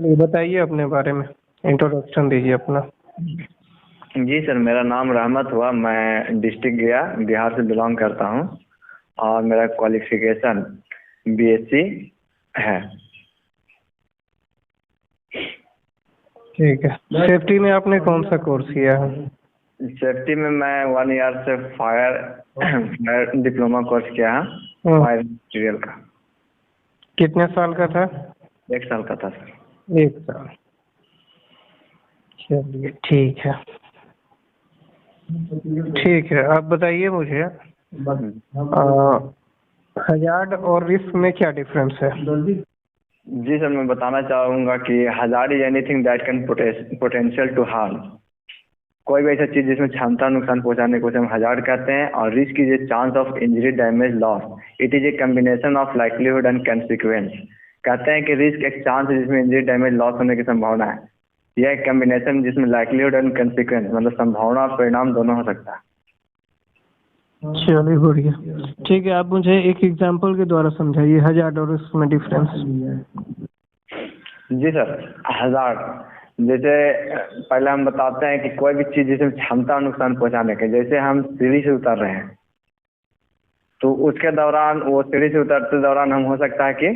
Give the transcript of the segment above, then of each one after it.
ये बताइए अपने बारे में, इंट्रोडक्शन दीजिए अपना। जी सर, मेरा नाम रहमत हुआ। मैं डिस्ट्रिक्ट गया बिहार से बिलोंग करता हूँ और मेरा क्वालिफिकेशन बीएससी है। ठीक है। सेफ्टी में आपने कौन सा कोर्स किया है? सेफ्टी में मैं 1 ईयर से फायर डिप्लोमा कोर्स किया है, फायर मटेरियल का। कितने साल का था? 1 साल का था सर। 1 साल। चलिए ठीक है। ठीक है, आप बताइए मुझे हजार्ड और रिस्क में क्या डिफरेंस है? जी सर, मैं बताना चाहूँगा कि hazard is anything that can potential to harm. कोई भी ऐसा चीज़ जिसमें क्षमता नुकसान पहुंचाने को हम हजार्ड कहते हैं। और risk is a chance of injury, damage, loss. It is a combination of livelihood and consequence. कहते हैं कि रिस्क एक चांस है जिसमें इंजरी, डैमेज, लॉस होने की संभावना है। यह एक कम्बिनेशन जिसमें लाइवलीहुड एंड कंसिक्वेंस मतलब संभावना और परिणाम दोनों हो सकता है। चलिए बढ़िया। ठीक है, आप मुझे एक एग्जांपल के द्वारा समझाइए हजार्ड और रिस्क में डिफरेंस। जी सर, हजार्ड जैसे पहले हम बताते हैं कि कोई भी चीज़ जिसमें क्षमता और नुकसान पहुंचाने के, जैसे हम सीढ़ी से उतर रहे हैं तो उसके दौरान वो सीढ़ी से उतरते दौरान हम हो सकता है कि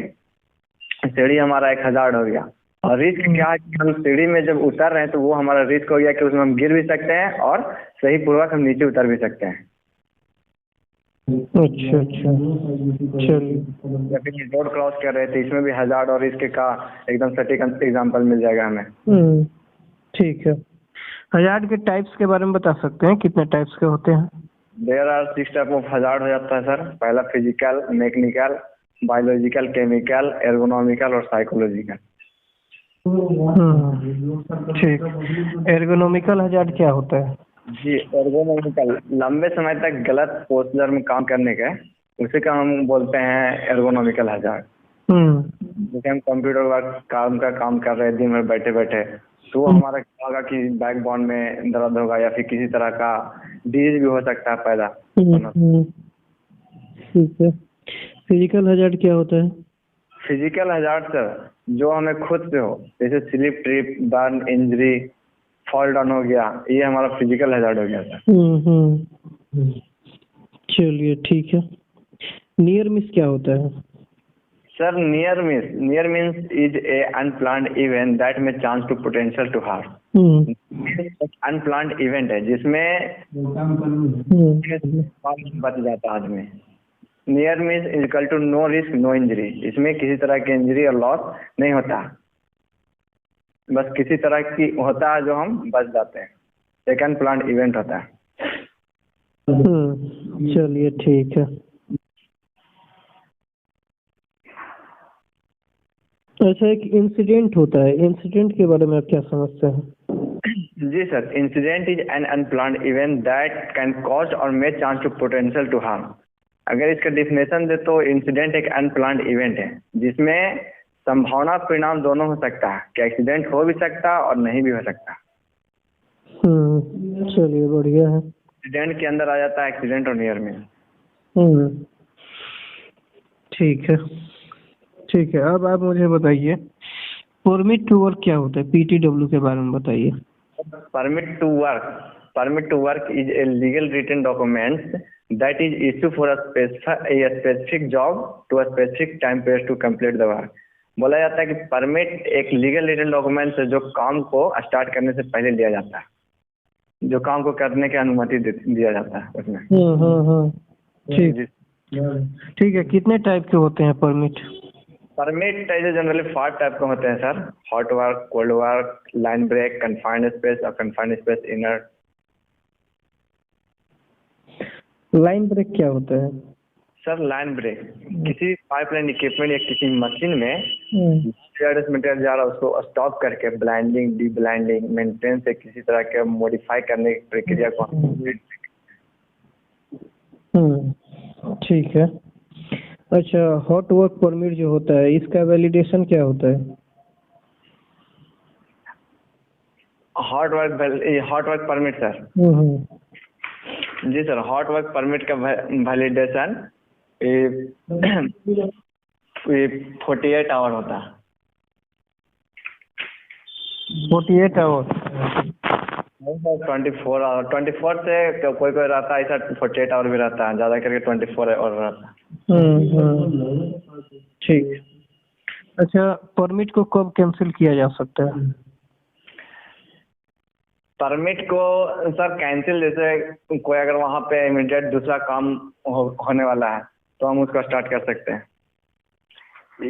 सीढ़ी हमारा एक हजार्ड हो गया। और रिस्क क्या है कि हम सीढ़ी में जब उतर रहे हैं तो वो हमारा रिस्क हो गया कि उसमें हम गिर भी सकते हैं और सही पूर्वक हम नीचे उतर भी सकते हैं। अच्छा अच्छा, चलिए। या फिर रोड क्रॉस कर रहे थे, इसमें भी हजार्ड और रिस्क का एकदम सटीक एग्जांपल मिल जाएगा हमें। ठीक है। हजार्ड के टाइप्स के बारे में बता सकते हैं, कितने टाइप्स के होते हैं? There are 6 type of hazard हो जाता है सर। पहला physical, mechanical, biological, chemical, ergonomical और साइकोलॉजिकल। ठीक। एर्गोनॉमिकल हजार्ड क्या होता है? जी, एर्गोनॉमिकल लंबे समय तक गलत पोस्चर में काम करने के, उसी का हम बोलते हैं एर्गोनॉमिकल हजार्ड। जैसे हम कंप्यूटर वर्क काम कर रहे हैं दिन भर बैठे बैठे, तो हमारा क्या होगा कि बैकबोन में दर्द होगा या फिर किसी तरह का डिजीज भी हो सकता है पैदा। ठीक है। फिजिकल हजार्ड क्या होता है? फिजिकल हजार्ड सर जो हमें खुद से हो, जैसे slip, trip, burn, injury, fall down हो गया, ये हमारा फिजिकल हजार्ड हो गया सर। चलिए ठीक है। नियर मिस क्या होता है? Sir near means is a unplanned event that may chance to potential to harm. Unplanned event है जिसमें बच जाता है आदमी। Near means equal to no risk no injury. इसमें किसी तरह की इंजरी और लॉस नहीं होता, बस किसी तरह की होता है जो हम बच जाते हैं। एक अनप्लान्ड इवेंट होता है। चलिए ठीक है। अच्छा, एक इंसिडेंट होता है, इंसिडेंट के बारे में आप क्या समझते हैं? जी sir, incident is an unplanned event that can cause और may chance to potential to harm. अगर इसका डिफिनेशन दे तो इंसिडेंट एक अनप्लान्ड इवेंट है जिसमें संभावना परिणाम दोनों हो सकता है कि एक्सीडेंट हो भी सकता है और नहीं भी हो सकता। चलिए बढ़िया है। एक्सीडेंट के अंदर आ जाता है एक्सीडेंट और नियर में। ठीक है। ठीक है, अब आप मुझे बताइए परमिट टू वर्क क्या होता है? PTW के बारे में बताइए। Permit to work is a legal written document that is issue for a specific job to a specific time period to complete the work। बोला जाता है कि परमिट एक लीगल रिटन डॉक्यूमेंट है जो काम को स्टार्ट करने से पहले लिया जाता है, जो काम को करने की अनुमति दिया जाता है उसमें। ठीक है। कितने टाइप के होते हैं परमिट? परमिट ऐसे जनरली 5 टाइप के होते हैं sir. Hot work, cold work, line break, confined space और confined space inner. Line break क्या होता है? सर लाइन ब्रेक किसी पाइपलाइन इक्विपमेंट या किसी मशीन में मटेरियल जा रहा है उसको स्टॉप करके ब्लाइंडिंग, डी ब्लाइंडिंग, मेंटेनेंस से किसी तरह के मॉडिफाई करने की प्रक्रिया को। ठीक है। अच्छा, हॉट वर्क परमिट जो होता है इसका वैलिडेशन क्या होता है? Hot work permit sir. जी सर, हॉट वर्क परमिट का वैलिडेशन 48 आवर होता है। 48 आवर? नहीं सर, 24 आवर, 24 से कोई कोई रहता है ऐसा, 48 आवर भी रहता है, ज़्यादा करके 24 आवर रहता है। ठीक। अच्छा, परमिट को कब कैंसिल किया जा सकता है? परमिट को सर कैंसिल, जैसे कोई अगर वहाँ पे इमीडिएट दूसरा काम होने वाला है तो हम उसका स्टार्ट कर सकते हैं,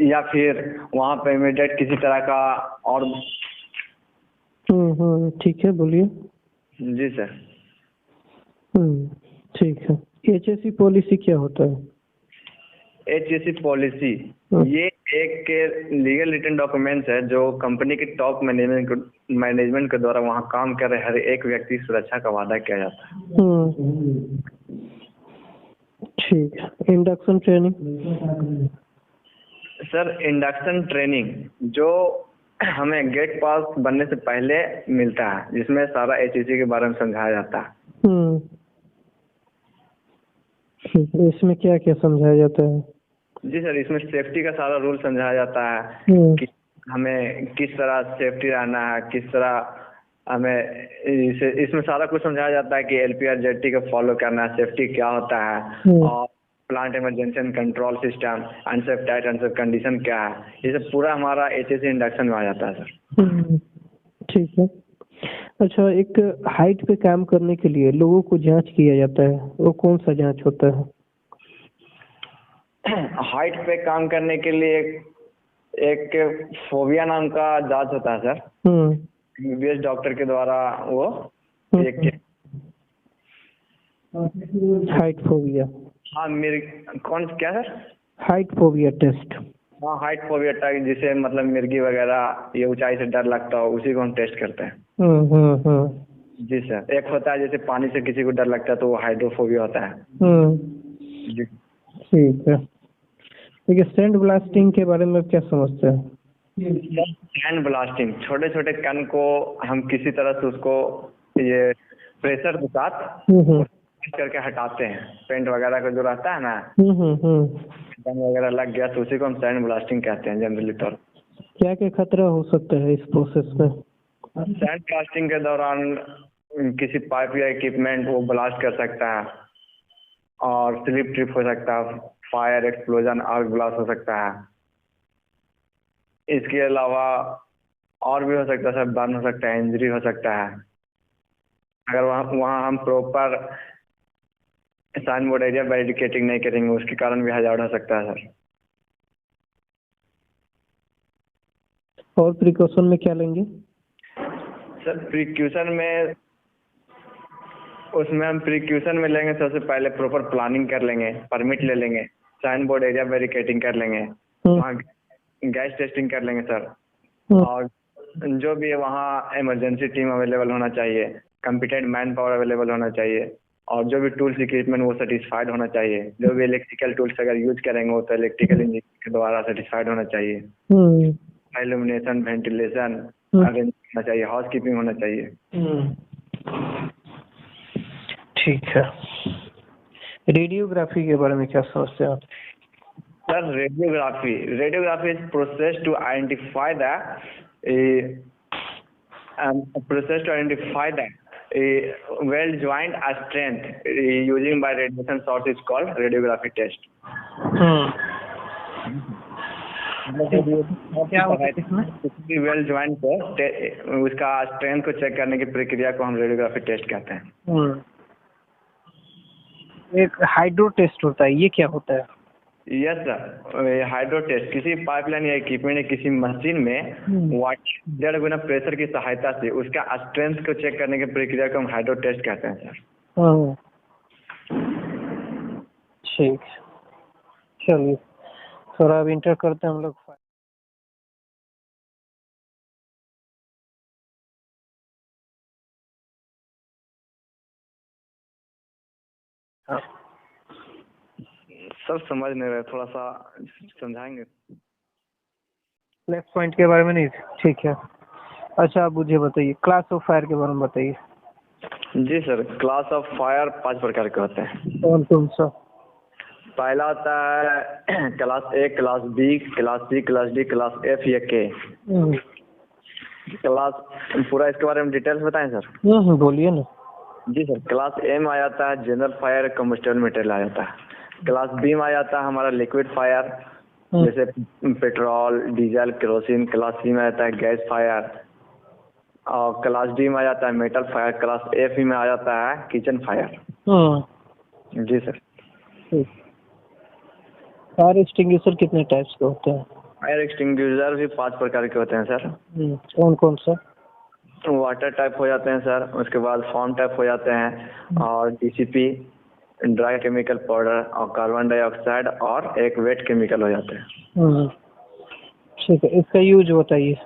या फिर वहाँ पे इमीडिएट किसी तरह का और। ठीक है, बोलिए। जी सर। ठीक है। HSE पॉलिसी क्या होता है? HSE पॉलिसी ये एक लीगल रिटन डॉक्यूमेंट्स है जो कंपनी के टॉप मैनेजमेंट के द्वारा वहाँ काम कर रहे हर एक व्यक्ति की सुरक्षा का वादा किया जाता है। ठीक है। Induction training? Sir induction training जो हमें गेट पास बनने से पहले मिलता है, जिसमें सारा HSE के बारे में समझाया जाता है। इसमें क्या क्या समझाया जाता है? जी सर, इसमें सेफ्टी का सारा रूल समझाया जाता है कि हमें किस तरह सेफ्टी रहना है, किस तरह हमें इसमें सारा कुछ समझाया जाता है कि LPR JT को फॉलो करना है, सेफ्टी क्या होता है, और plant emergency and control system, unsafe tight unsafe condition क्या है, ये सब पूरा हमारा HSE इंडक्शन में आ जाता है सर। ठीक है। अच्छा, एक हाइट पे काम करने के लिए लोगों को जांच किया जाता है, वो कौन सा जांच होता है? हाइट पे काम करने के लिए एक फोबिया नाम का जांच होता है सर, MBBS डॉक्टर के द्वारा वो एक हाइट फोबिया। हाँ, मेरे कौन क्या सर? Height phobia test. हाँ, हाइट फोबिया टेस्ट, जिसे मतलब मिर्गी वगैरह ये ऊंचाई से डर लगता हो, उसी को हम टेस्ट करते हैं। जी सर। एक होता है जैसे पानी से किसी को डर लगता है तो वो हाइड्रोफोबिया होता है। जी ठीक है। देखिए, सैंड ब्लास्टिंग के बारे में क्या समझते हैं? सैंड ब्लास्टिंग छोटे छोटे कण को हम किसी तरह से उसको ये प्रेशर के साथ करके हटाते हैं। पेंट वगैरह का जो रहता है ना, जंग वगैरह लग गया तो उसी को हम सैंड ब्लास्टिंग कहते हैं जनरली तौर। क्या क्या खतरा हो सकता है इस प्रोसेस में? सैंड ब्लास्टिंग के दौरान किसी पाइप या इक्विपमेंट वो ब्लास्ट कर सकता है, और स्लिप ट्रिप हो सकता है, फायर एक्सप्लोजन, आग ब्लास्ट हो सकता है। इसके अलावा और भी हो सकता है सर, बर्न हो सकता है, इंजरी हो सकता है, अगर वहाँ हम proper sign board area barricading नहीं करेंगे, उसके कारण भी हजार्ड हो सकता है सर। और प्रिकॉशन में क्या लेंगे? सर प्रिकॉशन में उसमें हम प्रिकॉशन में लेंगे, सबसे पहले प्रॉपर प्लानिंग कर लेंगे, परमिट ले लेंगे, साइन बोर्ड एरिया बैरिकेडिंग कर लेंगे, वहाँ गैस टेस्टिंग कर लेंगे सर, और जो भी है वहाँ इमरजेंसी टीम अवेलेबल होना चाहिए, कॉम्पिटेंट मैन पावर अवेलेबल होना चाहिए, और जो भी टूल्स इक्विपमेंट वो सर्टिफाइड होना चाहिए। जो भी इलेक्ट्रिकल टूल्स अगर यूज करेंगे वो तो इलेक्ट्रिकल इंजीनियर के द्वारा सर्टिफाइड होना चाहिए। इल्यूमिनेशन, वेंटिलेशन अरेंज होना चाहिए, हाउस कीपिंग होना चाहिए। ठीक है। रेडियोग्राफी के बारे में क्या समझते हैं आप? Sir radiography is process to identify the well joined strength using by radiation source is called radiography test। क्या होता है इसमें? वेल ज्वाइंट को उसका स्ट्रेंथ को चेक करने की प्रक्रिया को हम रेडियोग्राफी टेस्ट कहते हैं। एक हाइड्रो टेस्ट होता है, ये क्या होता है? यस सर, हाइड्रो टेस्ट किसी पाइपलाइन या इक्विपमेंट या किसी मशीन में वाटर 1.5 गुना प्रेशर की सहायता से उसका स्ट्रेंथ को चेक करने की प्रक्रिया को हम हाइड्रो टेस्ट कहते हैं सर। ठीक, चलिए थोड़ा अब इंटर करते हैं हम लोग। सर समझ नहीं रहे, थोड़ा सा समझाएंगे? नेक्स्ट पॉइंट के बारे में नहीं? ठीक है। अच्छा, आप मुझे बताइए क्लास ऑफ फायर के बारे में बताइए। जी सर, क्लास ऑफ फायर 5 प्रकार के होते हैं। कौन कौन सा? पहला होता है class A, class B, class C, class D, class F या K। क्लास पूरा इसके बारे में डिटेल्स बताएं सर? बोलिए ना। जी सर, क्लास ए में आ जाता है जनरल फायर कम्बस्टेबल मटेरियल आ जाता है। क्लास बी में आ जाता है हमारा लिक्विड फायर, जैसे petrol, diesel, kerosene. Class C में आ जाता है गैस फायर, और क्लास डी में आ जाता है मेटल फायर। क्लास एफ में आ जाता है किचन फायर। जी सर। फायर एक्सटिंग्विशर कितने टाइप्स के होते हैं? फायर एक्सटिंग्विशर भी 5 प्रकार के होते हैं सर। कौन कौन सा? वाटर टाइप हो जाते हैं सर, उसके बाद फॉर्म टाइप हो जाते हैं, और डीसीपी, ड्राई केमिकल पाउडर, और कार्बन डाइऑक्साइड, और एक वेट केमिकल हो जाते हैं। ठीक है, इसका यूज बताइए।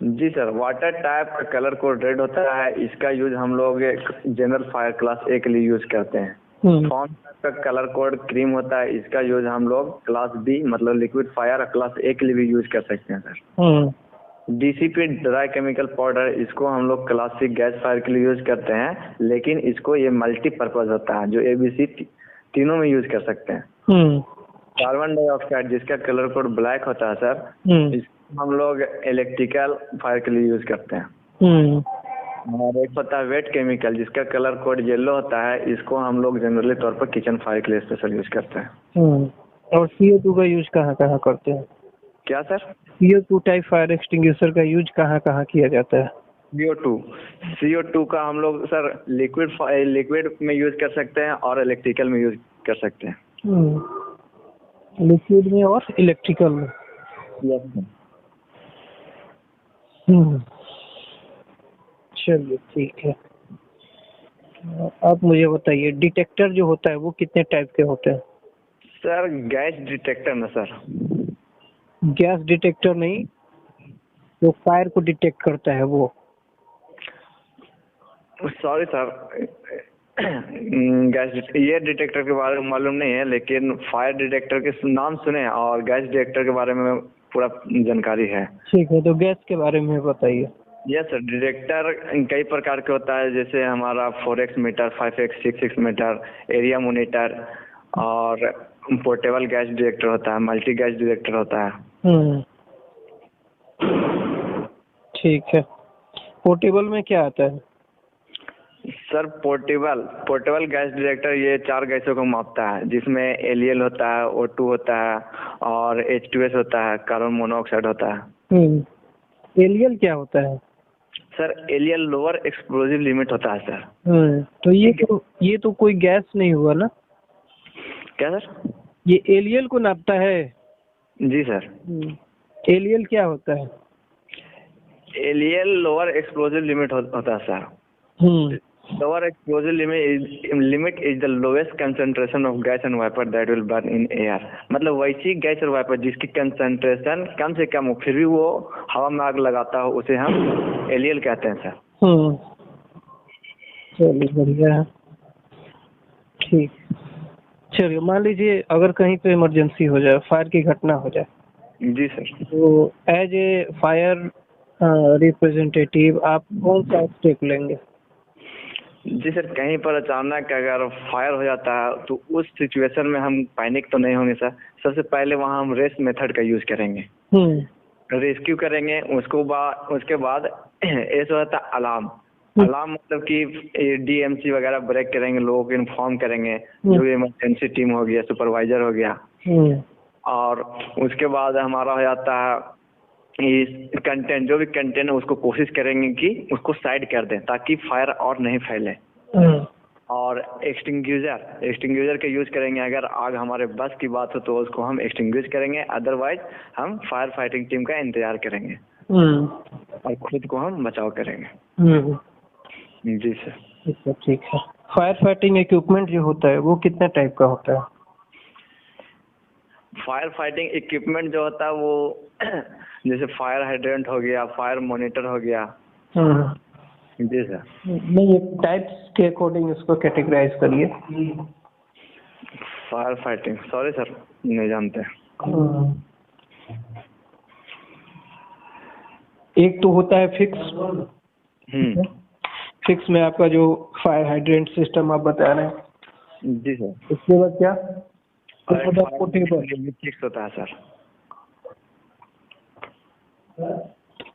जी सर, वाटर टाइप का कलर कोड रेड होता है, इसका यूज हम लोग जनरल फायर क्लास ए के लिए यूज करते हैं। फॉर्म टाइप का कलर कोड क्रीम होता है, इसका यूज हम लोग क्लास बी मतलब लिक्विड फायर और क्लास ए के लिए भी यूज कर सकते हैं sir. DCP, dry chemical powder, इसको हम लोग क्लास सी गैस फायर के लिए यूज करते हैं, लेकिन इसको ये मल्टीपर्पज होता है, जो एबीसी तीनों में यूज कर सकते हैं। कार्बन डाइऑक्साइड, जिसका कलर कोड ब्लैक होता है सर, इसको हम लोग इलेक्ट्रिकल फायर के लिए यूज करते हैं। और एक होता है वेट केमिकल, जिसका कलर कोड येलो होता है, इसको हम लोग जनरली तौर पर किचन फायर के लिए स्पेशल यूज करते हैं। और CO2 का यूज कहाँ कहाँ करते हैं? क्या sir? CO2 type fire extinguisher का यूज कहाँ कहाँ किया जाता है? CO2 का हम लोग सर लिक्विड में यूज कर सकते हैं और इलेक्ट्रिकल में यूज कर सकते हैं। लिक्विड में और इलेक्ट्रिकल में? यस। चलिए ठीक है। आप मुझे बताइए, डिटेक्टर जो होता है वो कितने टाइप के होते हैं? सर गैस डिटेक्टर ना सर। गैस डिटेक्टर नहीं, जो फायर को डिटेक्ट करता है वो। सॉरी सर, ये डिटेक्टर के बारे में मालूम नहीं है, लेकिन फायर डिटेक्टर के नाम सुने हैं और गैस डिटेक्टर के बारे में पूरा जानकारी है। ठीक है, तो गैस के बारे में बताइए। यस सर, डिटेक्टर कई प्रकार के होता है, जैसे हमारा 4x मीटर, 5x, 6x मीटर, एरिया मोनीटर, और पोर्टेबल गैस डिटेक्टर होता है, मल्टी गैस डिटेक्टर होता है। ठीक है, पोर्टेबल में क्या आता है? सर पोर्टेबल गैस डिटेक्टर ये 4 गैसों को मापता है, जिसमें एलईएल होता है, O2 होता है, और H2S होता है, कार्बन मोनोऑक्साइड होता है। एलईएल क्या होता है? सर एलईएल लोअर एक्सप्लोजिव लिमिट होता है सर। तो ये तो कोई गैस नहीं हुआ ना? क्या सर? ये एलईएल को नापता है? जी सर। एलईएल क्या होता है? एलईएल लोअर एक्सप्लोजिव लिमिट होता है sir. Lower explosive limit is the lowest concentration of gas and vapour that will burn in air. मतलब वैसी गैस और वाइपर जिसकी कंसंट्रेशन कम से कम हो, फिर भी वो हवा में आग लगाता हो, उसे हम एलईएल कहते हैं सर। चलिए बढ़िया है। ठीक, चलिए मान लीजिए अगर कहीं पे इमरजेंसी हो जाए, फायर की घटना हो जाए। जी सर। तो एज ए फायर रिप्रेजेंटेटिव आप कौन सा स्टेप लेंगे? जी सर, कहीं पर अचानक अगर फायर हो जाता है तो उस सिचुएशन में हम पैनिक तो नहीं होंगे सर। सबसे पहले वहाँ हम रेस्क मेथड का यूज करेंगे, रेस्क्यू करेंगे। उसके बाद ऐसा होता है अलार्म। अलार्म मतलब कि DMC वगैरह ब्रेक करेंगे, लोगों को इन्फॉर्म करेंगे, जो इमरजेंसी टीम हो गया, सुपरवाइजर हो गया। और उसके बाद हमारा हो जाता है कंटेंट, जो भी कंटेंट है उसको कोशिश करेंगे कि उसको साइड कर दें ताकि फायर और नहीं फैले। और एक्सटिंग्विशर का यूज करेंगे। अगर आग हमारे बस की बात हो तो उसको हम एक्सटिंग्विश करेंगे, अदरवाइज हम फायर फाइटिंग टीम का इंतजार करेंगे और खुद को हम बचाव करेंगे। जी सर। ठीक है। फायर फाइटिंग इक्विपमेंट जो होता है वो कितने टाइप का होता है? फायर फाइटिंग इक्विपमेंट जो होता है वो जैसे फायर हाइड्रेंट हो गया, फायर मॉनिटर हो गया। जी सर। नहीं, टाइप्स के अकॉर्डिंग इसको कैटेगराइज करिए। फायर फाइटिंग, सॉरी सर नहीं जानते। एक तो होता है फिक्स। फिक्स में आपका जो फायर हाइड्रेंट सिस्टम आप बता रहे हैं। जी सर। उसके बाद क्या? पोर्टेबल फिक्स होता है सर।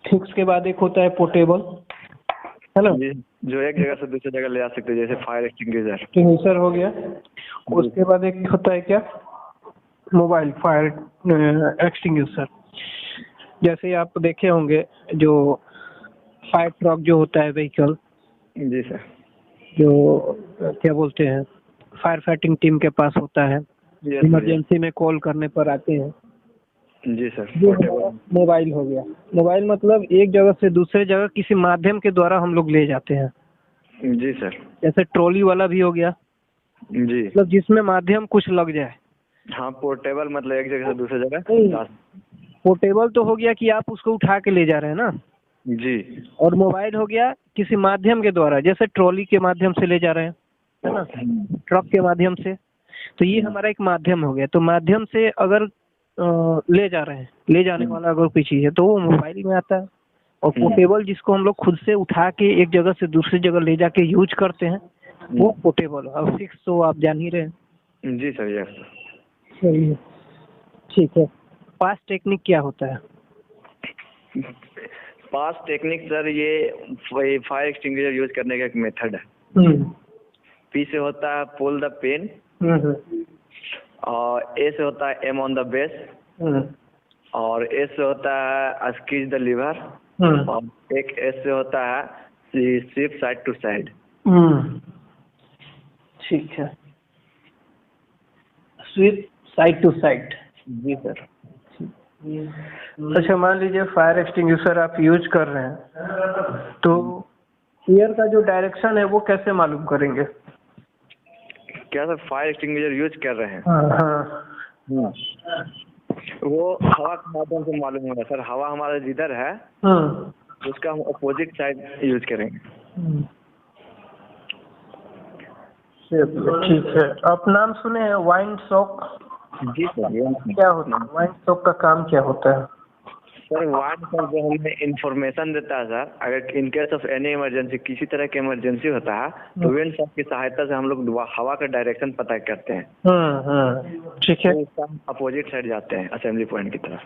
फिक्स के बाद एक होता है पोर्टेबल, है ना, जी, जो एक जगह से दूसरी जगह ले जा सकते हैं, जैसे फायर एक्सटिंग्विशर। एक्सटिंग्विशर हो गया। उसके बाद एक होता है क्या, मोबाइल फायर एक्सटिंग्विशर। जैसे आप देखे होंगे जो फायर ट्रक जो होता है व्हीकल, जी सर। जो क्या बोलते हैं, फायर फाइटिंग टीम के पास होता है, इमरजेंसी में कॉल करने पर आते हैं। जी सर। मोबाइल हो गया। मोबाइल मतलब एक जगह से दूसरे जगह किसी माध्यम के द्वारा हम लोग ले जाते हैं। जी सर। जैसे ट्रॉली वाला भी हो गया, जी, मतलब जिसमें माध्यम कुछ लग जाए। हाँ, पोर्टेबल मतलब एक जगह से दूसरी जगह। पोर्टेबल तो हो गया कि आप उसको उठा के ले जा रहे हैं ना। जी। और मोबाइल हो गया किसी माध्यम के द्वारा, जैसे ट्रॉली के माध्यम से ले जा रहे हैं, है ना, ट्रक के माध्यम से। तो ये हमारा एक माध्यम हो गया। तो माध्यम से अगर ले जा रहे हैं, ले जाने वाला अगर कोई चीज है तो वो मोबाइल में आता है। और पोर्टेबल जिसको हम लोग खुद से उठा के एक जगह से दूसरी जगह ले जाके यूज करते हैं, वो पोर्टेबल। अब फिक्स तो आप जान ही रहे हैं। जी सर, यस सर। सही है, ठीक है। पास टेक्निक क्या होता है? पास टेक्निक सर, ये फायर एक्सटिंग्विशर यूज करने का एक मेथड है। पी से होता है पुल द पिन, और ए से होता है एम ऑन द बेस, और एस से होता है स्क्वीज द लीवर, और एक एस से होता है स्वीप साइड टू साइड। ठीक है, स्वीप साइड टू साइड। जी सर। अच्छा, मान लीजिए फायर एक्सटिंग्विशर आप यूज कर रहे हैं, तो एयर का जो डायरेक्शन है वो कैसे मालूम करेंगे? क्या सर, फायर एक्सटिंग्विशर यूज कर रहे हैं? हाँ। वो हवा के माध्यम से मालूम होगा सर। हवा हमारा जिधर है उसका हम अपोजिट साइड यूज करेंगे। ठीक है। आप नाम सुने हैं वाइंड सॉक? जी सर। क्या होता है वाइंड सॉक का काम, क्या होता है? सर वाइंड सॉक जो हमें इंफॉर्मेशन देता है सर, अगर in case of any emergency, किसी तरह की इमरजेंसी होता है, तो विंड सॉक की सहायता से हम लोग हवा का डायरेक्शन पता करते हैं। ठीक है। तो अपोजिट साइड जाते हैं असेंबली पॉइंट की तरफ।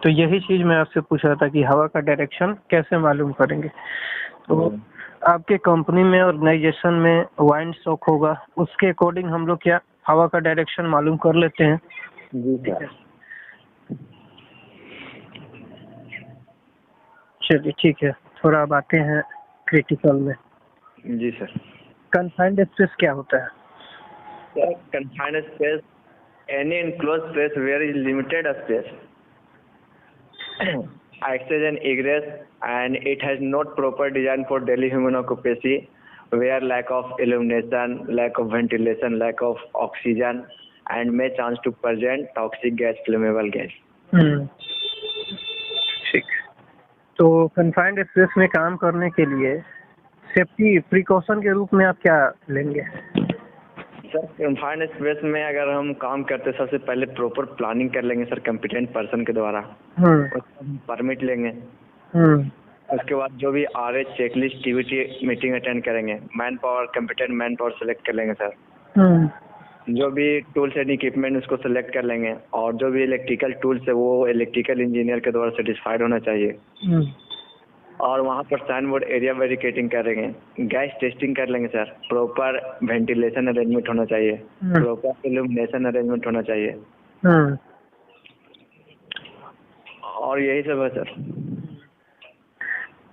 तो यही चीज मैं आपसे पूछ रहा था कि हवा का डायरेक्शन कैसे मालूम करेंगे। तो आपके कंपनी में ऑर्गेनाइजेशन में वाइंड सॉक होगा, उसके अकॉर्डिंग हम लोग क्या हवा का डायरेक्शन मालूम कर लेते हैं। जी सर। चलिए ठीक है, थोड़ा अब आते हैं क्रिटिकल में। जी सर। कन्फाइंड स्पेस क्या होता है? Sir confined space, any enclose space where is limited space access and egress, and it has not proper design for daily human occupancy, where lack of illumination, lack of ventilation, lack of oxygen, and may chance to present toxic gas, flammable gas. ठीक। तो confined space में काम करने के लिए safety precaution के रूप में आप क्या लेंगे? सर कन्फाइंड स्पेस में अगर हम काम करते, सबसे पहले प्रॉपर प्लानिंग कर लेंगे सर कंपिटेंट पर्सन के द्वारा। परमिट लेंगे। उसके बाद जो भी RA चेकलिस्ट टीवीटी मीटिंग अटेंड करेंगे, man power competent man power select कर लेंगे सर। जो भी टूल्स एंड इक्विपमेंट उसको सेलेक्ट कर लेंगे, और जो भी इलेक्ट्रिकल टूल्स है वो इलेक्ट्रिकल इंजीनियर के द्वारा सेटिस्फाइड होना चाहिए। और वहाँ पर साइन बोर्ड एरिया वेरिकेटिंग करेंगे, गैस टेस्टिंग कर लेंगे सर, प्रॉपर वेंटिलेशन अरेंजमेंट होना चाहिए, प्रॉपर इल्यूमिनेशन अरेंजमेंट होना चाहिए, और यही सब है सर।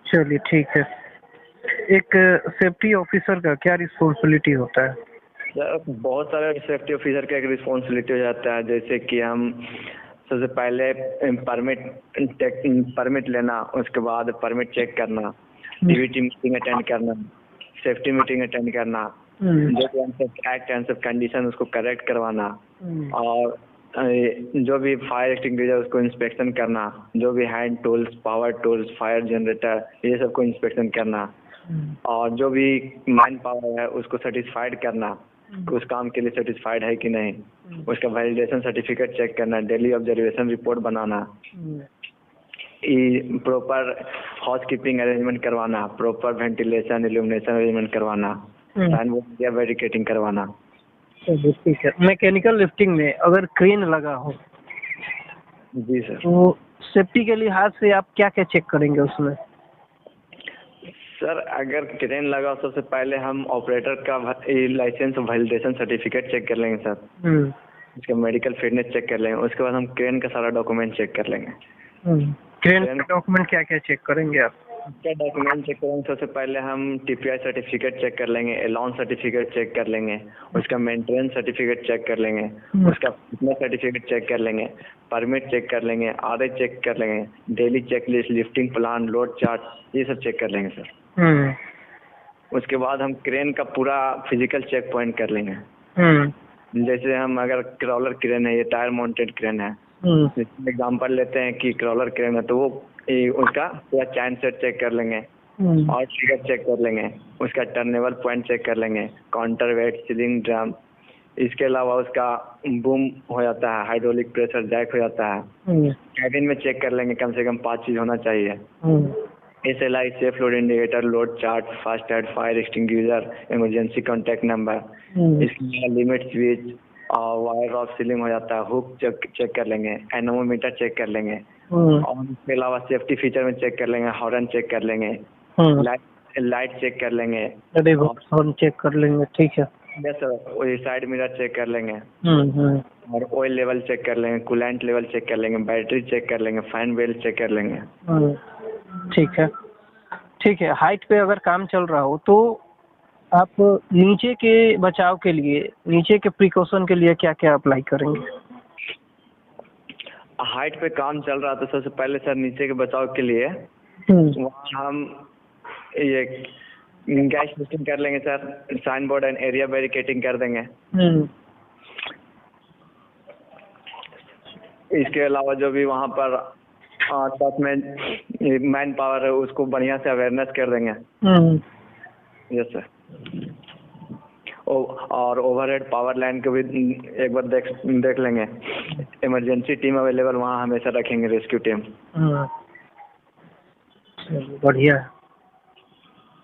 चलिए ठीक है। एक सेफ्टी ऑफिसर का क्या रिस्पॉन्सिबिलिटी होता है? सर बहुत सारे सेफ्टी ऑफिसर का एक रिस्पॉन्सिबिलिटी हो जाता है, जैसे कि हम सबसे पहले परमिट लेना, उसके बाद परमिट चेक करना, टीवीटी मीटिंग अटेंड करना, सेफ्टी मीटिंग अटेंड करना, जो भी एक्ट एंड सब कंडीशन उसको करेक्ट करवाना, और जो भी फायर एक्सटिंग्विशर उसको इंस्पेक्शन करना, जो भी hand tools, power tools, fire generator, ये सबको इंस्पेक्शन करना, और जो भी मैन पावर है उसको सेटिस्फाइड करना, उस काम के लिए सेटिस्फाइड है कि नहीं, उसका वैलिडेशन सर्टिफिकेट चेक करना, डेली ऑब्जर्वेशन रिपोर्ट बनाना, प्रॉपर हाउस कीपिंग अरेंजमेंट करवाना, प्रॉपर वेंटिलेशन इल्यूमिनेशन अरेंजमेंट करवाना, साइन बोर्ड या वेरिकेटिंग करवाना। ठीक है। मैकेनिकल लिफ्टिंग में अगर क्रेन लगा हो, जी सर, तो सेफ्टी के लिहाज से आप क्या क्या चेक करेंगे उसमें? सर अगर क्रेन लगा सबसे पहले हम ऑपरेटर का लाइसेंस वैलिडेशन सर्टिफिकेट चेक कर लेंगे सर। उसका मेडिकल फिटनेस चेक कर लेंगे। उसके बाद हम क्रेन का सारा डॉक्यूमेंट चेक कर लेंगे। क्रेन का डॉक्यूमेंट क्या क्या चेक करेंगे आप? क्या डॉक्यूमेंट चेक करेंगे? सबसे पहले हम टीपीआई सर्टिफिकेट चेक कर लेंगे, अलाउंस सर्टिफिकेट चेक कर लेंगे, उसका मेंटेनेंस सर्टिफिकेट चेक कर लेंगे, उसका फिटनेस सर्टिफिकेट चेक कर लेंगे, परमिट चेक कर लेंगे, आरएच चेक कर लेंगे, daily check list, lifting plan, load chart, ये सब चेक कर लेंगे सर। उसके बाद हम क्रेन का पूरा फिजिकल चेक पॉइंट कर लेंगे। जैसे हम अगर क्रॉलर क्रेन है, ये टायर माउंटेड क्रेन है, एग्जांपल लेते हैं कि क्रॉलर क्रेन है, तो वो उसका पूरा चैन सेट चेक कर लेंगे और ट्रिगर चेक कर लेंगे, उसका टर्नेबल पॉइंट चेक कर लेंगे, काउंटर वेट, सीलिंग ड्रम। इसके अलावा उसका बूम हो जाता है, हाइड्रोलिक प्रेशर जैक हो जाता है। कैबिन में चेक कर लेंगे, कम से कम 5 चीज होना चाहिए। SLI, safe load indicator, load chart, first aid, fire extinguisher, emergency contact number, इसके लिमिट स्विच और वायर ऑफ सीलिंग हो जाता है, हुक चेक कर लेंगे, एनोमीटर चेक कर लेंगे और इसके अलावा सेफ्टी फीचर में चेक कर लेंगे, हॉर्न चेक कर लेंगे, लाइट चेक कर लेंगे। अरे हॉर्न चेक कर लेंगे, ठीक है। Yes sir. Side mirror check कर लेंगे और ऑयल लेवल चेक कर लेंगे, कूलेंट लेवल चेक कर लेंगे, बैटरी चेक कर लेंगे, फैन बेल्ट चेक कर लेंगे। ठीक है, ठीक है। हाइट पे अगर काम चल रहा हो तो आप नीचे के बचाव के लिए, नीचे के प्रिकॉशन के लिए क्या क्या अप्लाई करेंगे? हाइट पे काम चल रहा तो सबसे पहले सर नीचे के बचाव के लिए वहाँ हम ये गैस सिस्टम कर लेंगे sir, sign board and area barricading कर देंगे। इसके अलावा जो भी वहाँ पर साथ में मैन पावर है उसको बढ़िया से अवेयरनेस कर देंगे। Yes sir. और ओवरहेड पावर लाइन को भी एक बार देख लेंगे। इमरजेंसी टीम अवेलेबल वहाँ हमेशा रखेंगे, रेस्क्यू टीम। बढ़िया है,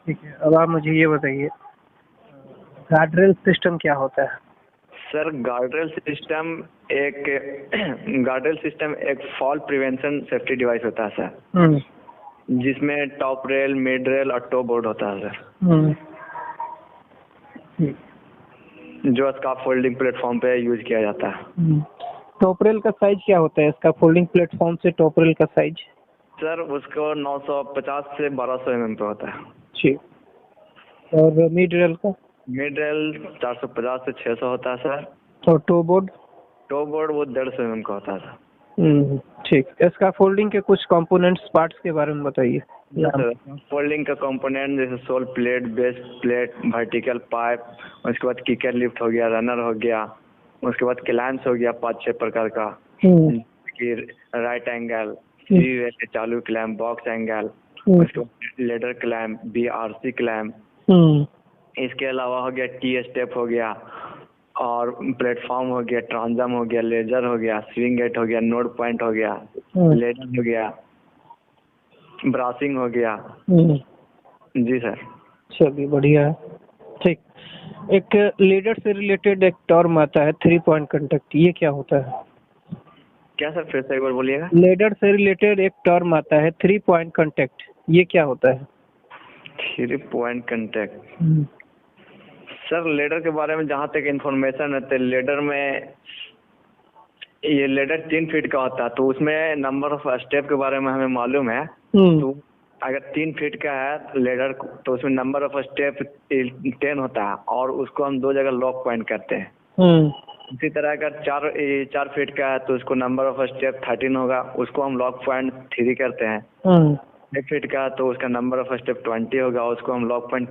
ठीक है। अब आप मुझे ये बताइए, गार्डरेल सिस्टम क्या होता है? सर गार्डरेल सिस्टम एक फॉल प्रिवेंशन सेफ्टी डिवाइस होता है सर, जिसमें टॉप रेल, मिड रेल और टो बोर्ड होता है सर, जो स्काफोल्डिंग प्लेटफॉर्म पे यूज किया जाता है। टॉप रेल का साइज क्या होता है? स्काफोल्डिंग प्लेटफॉर्म से टॉप रेल का साइज? सर उसको 950 से 1200 mm पे होता है। ठीक। और मिड रेल का? मिड रेल 450 से 600 होता है सर। और टो बोर्ड? टो बोर्ड वो 150 mm का होता है सर। ठीक। स्काफोल्डिंग के कुछ कंपोनेंट्स, पार्ट्स के बारे में बताइए। फोल्डिंग का कंपोनेंट जैसे soul plate, base plate, vertical pipe, उसके बाद किकर लिफ्ट हो गया, रनर हो गया, उसके बाद क्लैंप्स हो गया 5-6 प्रकार का, राइट एंगल, चालू क्लैम्प, बॉक्स एंगल, उसके बाद लेडर क्लैम्प, BRC क्लैम्प। इसके अलावा हो गया टी स्टेप हो गया और प्लेटफॉर्म हो गया, ट्रांसम हो गया, लेजर हो गया, स्विंग गेट हो गया, नोड पॉइंट हो गया, लेडर हो गया, ब्रासिंग हो गया। जी सर। चलिए बढ़िया है, ठीक। एक लेडर से रिलेटेड एक टर्म आता है 3 पॉइंट कंटेक्ट, ये क्या होता है? क्या सर फिर से एक बार बोलिएगा। लेडर से रिलेटेड एक टर्म आता है 3 पॉइंट कंटेक्ट, ये क्या होता है? 3 पॉइंट कंटेक्ट सर, लेडर के बारे में जहाँ तक इन्फॉर्मेशन है तो लेडर में ये लेडर 3 फीट का होता है, तो उसमें नंबर ऑफ स्टेप के बारे में हमें मालूम है। तो अगर 3 फीट का है लेडर तो उसमें नंबर ऑफ स्टेप 10 होता है और उसको हम 2 जगह लॉक पॉइंट करते हैं। इसी तरह अगर 4 फीट का है तो उसको नंबर ऑफ स्टेप 13 होगा, उसको हम लॉक पॉइंट 3 करते हैं। 1 फीट का तो उसका नंबर ऑफ स्टेप 20 होगा, उसको हम लॉक पॉइंट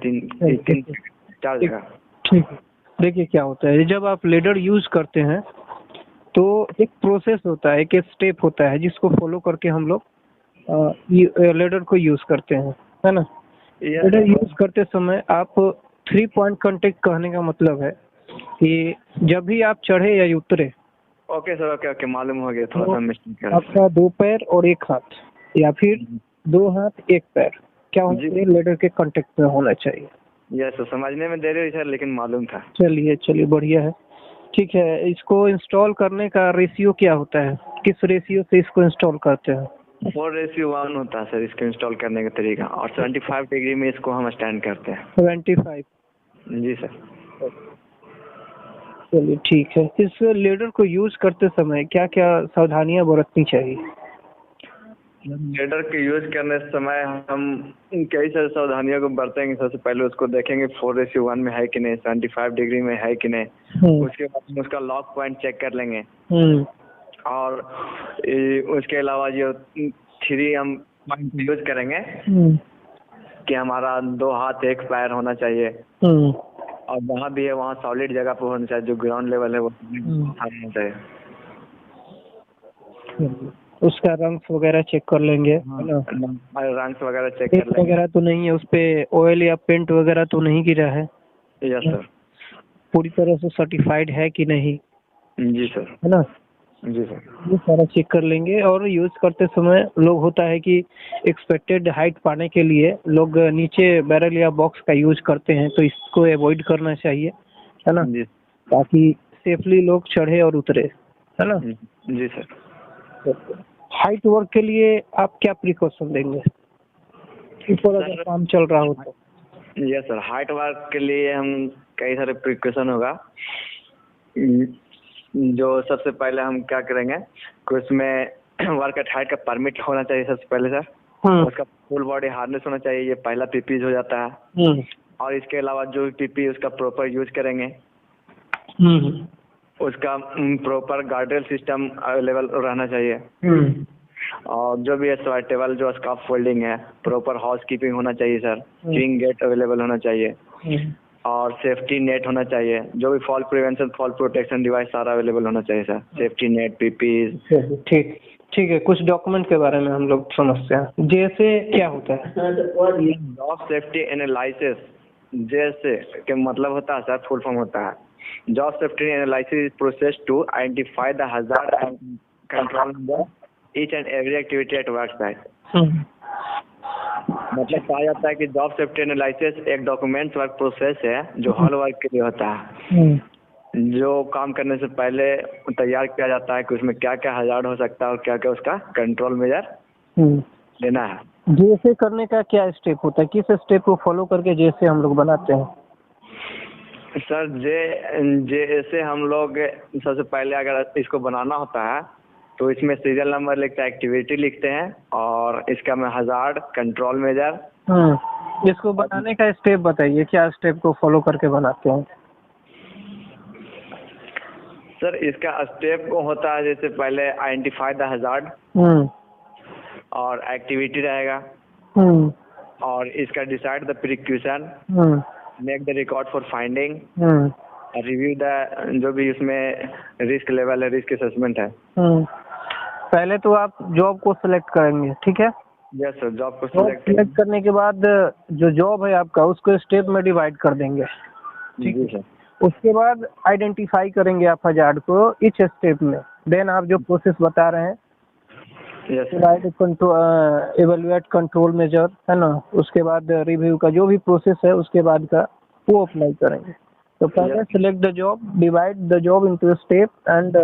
4 जगह। ठीक है। देखिए क्या होता है, जब आप लेडर यूज करते हैं तो एक प्रोसेस होता है, एक स्टेप होता है जिसको फॉलो करके हम लोग लेडर को यूज करते हैं, है ना? लेडर यूज करते समय आप 3 पॉइंट कंटेक्ट कहने का मतलब है कि जब भी आप चढ़े या उतरे। ओके सर, ओके मालूम हो गया, थोड़ा सा मिस्टेक है। आपका 2 पैर और 1 हाथ या फिर 2 हाथ 1 पैर क्या होना चाहिए? लेडर के कांटेक्ट में होना चाहिए। यस सर, समझने में देरी हुई सर लेकिन मालूम था। चलिए बढ़िया है, ठीक है। इसको इंस्टॉल करने का रेशियो क्या होता है? किस रेशियो से इसको इंस्टॉल करते हैं? 4:1 होता है सर इसको इंस्टॉल करने का तरीका, और 75 डिग्री में इसको हम स्टैंड करते हैं। 75। जी सर। चलिए ठीक है। इस लेडर को यूज करते समय क्या क्या सावधानियां बरतनी चाहिए? लेडर के यूज करने समय हम कई सारी सावधानियों को बरतेंगे। सबसे पहले उसको देखेंगे 4:1 में है कि नहीं, 75 डिग्री में है कि नहीं। उसके बाद हम उसका लॉक पॉइंट चेक कर लेंगे, और उसके अलावा जो 3 हम पॉइंट यूज करेंगे कि हमारा 2 हाथ 1 पैर होना चाहिए, और जहाँ भी है वहाँ सॉलिड जगह पर होना चाहिए, जो ग्राउंड लेवल है वो होना चाहिए। उसका रंग वगैरह चेक कर लेंगे, है ना? रंग वगैरह चेक कर लेंगे। वगैरह तो नहीं है उस पे, ऑयल या पेंट वगैरह तो नहीं गिरा है? Yes sir. पूरी तरह से सर्टिफाइड है कि नहीं? जी सर। है ना? जी सर। ये सारा चेक कर लेंगे। और यूज करते समय लोग होता है कि एक्सपेक्टेड हाइट पाने के लिए लोग नीचे बैरल या बॉक्स का यूज करते हैं, तो इसको अवॉइड करना चाहिए, है ना? जी। ताकि सेफली लोग चढ़े और उतरे, है ना? जी सर। हाइट वर्क के लिए आप क्या प्रिकॉशन देंगे ऊपर अगर काम चल रहा हो तो? यस सर, हाइट वर्क के लिए हम कई सारे प्रिकॉशन होगा। जो सबसे पहले हम क्या करेंगे कि उसमें वर्क एट हाइट का परमिट होना चाहिए सबसे पहले सर। उसका फुल बॉडी हार्नेस होना चाहिए, ये पहला पीपी हो जाता है। और इसके अलावा जो पीपी उसका प्रॉपर यूज करेंगे, उसका प्रॉपर गार्ड्रेल सिस्टम अवेलेबल रहना चाहिए। और जो भी स्वेटेबल जो स्कार्फ फोल्डिंग है, प्रॉपर हाउस कीपिंग होना चाहिए सर। स्विंग गेट अवेलेबल होना चाहिए, और सेफ्टी नेट होना चाहिए। जो भी fall prevention, fall protection device सारा अवेलेबल होना चाहिए सर। Safety net, PP. ठीक है। कुछ डॉक्यूमेंट के बारे में हम लोग समझते हैं। जैसे क्या होता है? जॉब सेफ्टी एनालिसिस, जैसे के मतलब होता है सर, फुल फॉर्म होता है job safety analysis process to identify the hazard and control each and every activity at work site. मतलब कहा जाता है कि जॉब सेफ्टी एनालिसिस एक डॉक्यूमेंट वर्क प्रोसेस है जो हर वर्क के लिए होता है, जो काम करने से पहले तैयार किया जाता है कि उसमें क्या क्या हजार्ड हो सकता है और क्या क्या उसका कंट्रोल मेजर लेना है। जैसे करने का क्या स्टेप होता है? किस स्टेप को फॉलो करके जैसे हम लोग बनाते हैं? सर जैसे हम लोग सबसे पहले अगर इसको बनाना होता है तो इसमें सीरियल नंबर लिखते हैं, एक्टिविटी लिखते हैं, और इसका में हजार्ड, कंट्रोल मेजर। इसको बनाने का स्टेप बताइए, क्या स्टेप को फॉलो करके बनाते हैं? सर इसका स्टेप को होता है जैसे पहले आइडेंटिफाई द हजार्ड, और एक्टिविटी रहेगा, और इसका decide the precaution, make the record for finding, review the जो भी उसमें रिस्क लेवल है, रिस्क असेसमेंट है। पहले तो आप जॉब को सिलेक्ट करेंगे, ठीक है? Yes sir. जॉब को सिलेक्ट करने के बाद जो जॉब है आपका उसको स्टेप में डिवाइड कर देंगे, ठीक है सर। उसके बाद आइडेंटिफाई करेंगे आप हजार्ड को इच स्टेप में। देन आप जो प्रोसेस बता रहे हैं, इवैल्यूएट कंट्रोल मेजर, है ना? उसके बाद रिव्यू का जो भी प्रोसेस है उसके बाद का वो अप्लाई करेंगे। तो पहले select the job, divide the job into step, and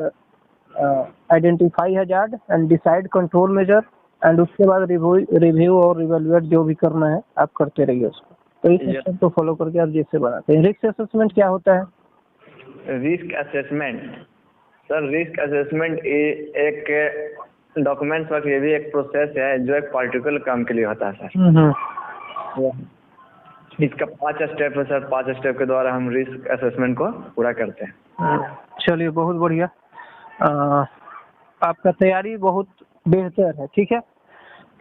identify hazard and decide control measure, and उसके बाद रिव्यू और इवैल्यूएट जो भी करना है आप करते रहिए उसको। तो इस स्टेप को फॉलो करके आप जैसे बनाते हैं। रिस्क असेसमेंट क्या होता है? Risk assessment sir, risk assessment एक डॉक्यूमेंट्स वर्क, ये भी एक प्रोसेस है जो एक पर्टिकुलर काम के लिए होता है सर। इसका 5 स्टेप है सर। 5 स्टेप के द्वारा हम रिस्क असेसमेंट को पूरा करते हैं। चलिए बहुत बढ़िया। आपका तैयारी बहुत बेहतर है, ठीक है।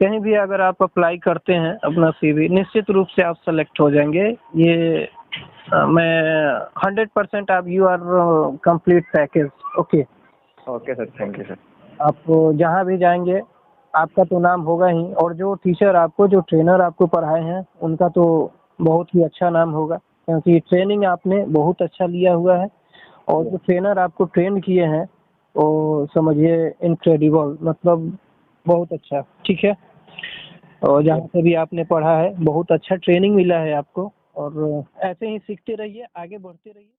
कहीं भी अगर आप अप्लाई करते हैं अपना CV, निश्चित रूप से आप सेलेक्ट हो जाएंगे। ये मैं 100% आप you are complete package. Okay sir, thank you sir. आप जहाँ भी जाएंगे आपका तो नाम होगा ही, और जो टीचर आपको, जो ट्रेनर आपको पढ़ाए हैं उनका तो बहुत ही अच्छा नाम होगा, क्योंकि ट्रेनिंग आपने बहुत अच्छा लिया हुआ है। और जो ट्रेनर आपको ट्रेन किए हैं वो समझिए इनक्रेडिबल, मतलब बहुत अच्छा, ठीक है। और जहाँ से भी आपने पढ़ा है बहुत अच्छा ट्रेनिंग मिला है आपको, और ऐसे ही सीखते रहिए, आगे बढ़ते रहिए।